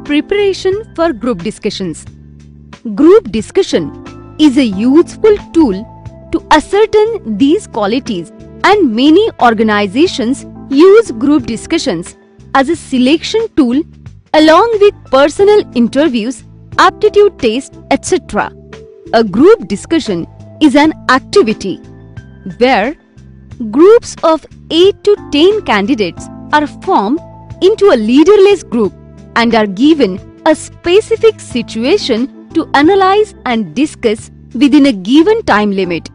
Preparation for group discussions. Group discussion is a useful tool to ascertain these qualities, and many organizations use group discussions as a selection tool along with personal interviews, aptitude tests, etc. A group discussion is an activity where groups of 8 to 10 candidates are formed into a leaderless group and are given a specific situation to analyze and discuss within a given time limit,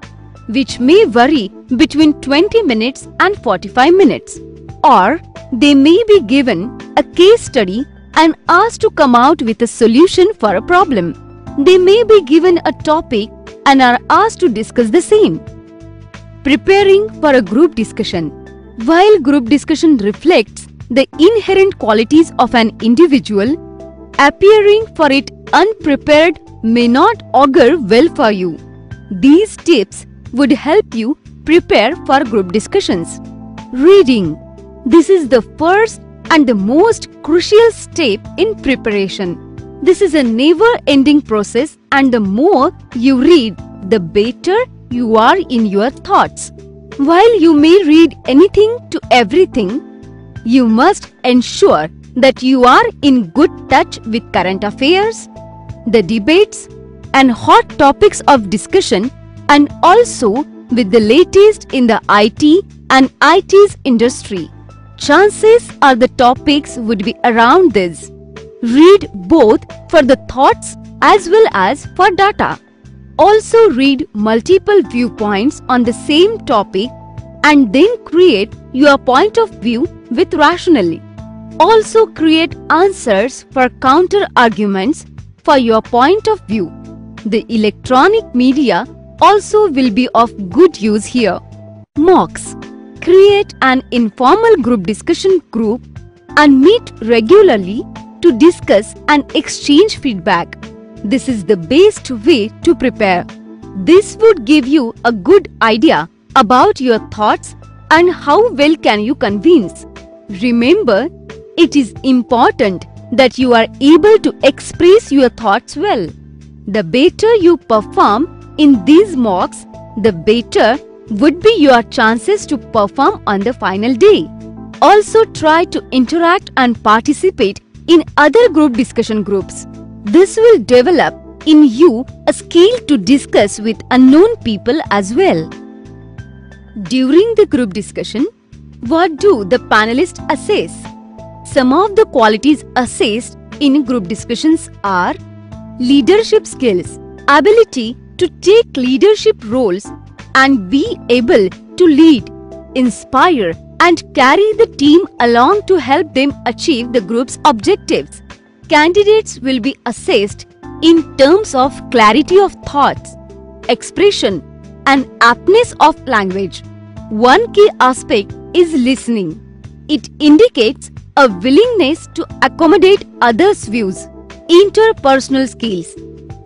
which may vary between 20 minutes and 45 minutes. Or they may be given a case study and asked to come out with a solution for a problem. They may be given a topic and are asked to discuss the same. Preparing for a group discussion. While group discussion reflects the inherent qualities of an individual, appearing for it unprepared may not augur well for you. These tips would help you prepare for group discussions. Reading. This is the first and the most crucial step in preparation. This is a never-ending process, and the more you read, the better you are in your thoughts. While you may read anything to everything, you must ensure that you are in good touch with current affairs, the debates, and hot topics of discussion, and also with the latest in the IT and IT's industry. Chances are the topics would be around this. Read both for the thoughts as well as for data. Also read multiple viewpoints on the same topic and then create your point of view with rationally. Also create answers for counter arguments for your point of view. The electronic media also will be of good use here. Mocks. Create an informal group discussion group and meet regularly to discuss and exchange feedback. This is the best way to prepare. This would give you a good idea about your thoughts and how well can you convince. Remember, it is important that you are able to express your thoughts well. The better you perform in these mocks, the better would be your chances to perform on the final day. Also try to interact and participate in other group discussion groups. This will develop in you a skill to discuss with unknown people as well. During the group discussion, what do the panelists assess? Some of the qualities assessed in group discussions are leadership skills, ability to take leadership roles and be able to lead, inspire, and carry the team along to help them achieve the group's objectives. Candidates will be assessed in terms of clarity of thoughts, expression, and aptness of language. One key aspect is listening. It indicates a willingness to accommodate others' views. Interpersonal skills.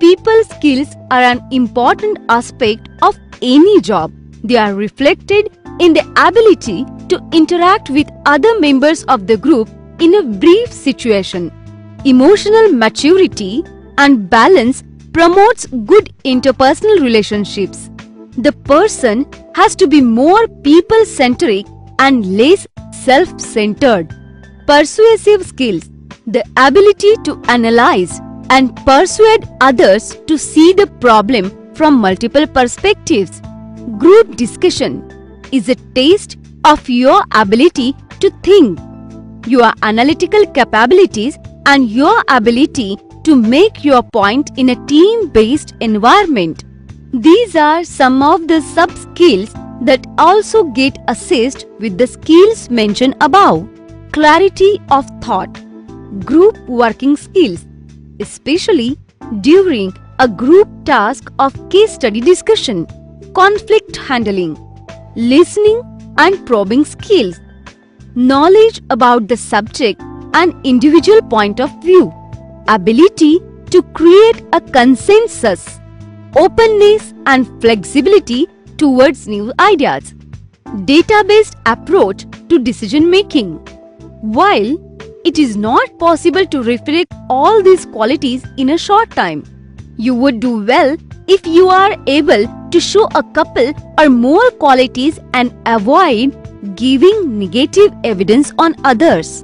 People skills are an important aspect of any job. They are reflected in the ability to interact with other members of the group in a brief situation. Emotional maturity and balance promotes good interpersonal relationships. The person has to be more people-centric and less self-centered. Persuasive skills. The ability to analyze and persuade others to see the problem from multiple perspectives. Group discussion is a test of your ability to think, your analytical capabilities, and your ability to make your point in a team-based environment. These are some of the sub-skills that also get assessed with the skills mentioned above. Clarity of thought. Group working skills, especially during a group task of case study discussion. Conflict handling. Listening and probing skills. Knowledge about the subject and individual point of view. Ability to create a consensus. Openness and flexibility towards new ideas. Data-based approach to decision making. While it is not possible to reflect all these qualities in a short time. You would do well if you are able to show a couple or more qualities and avoid giving negative evidence on others.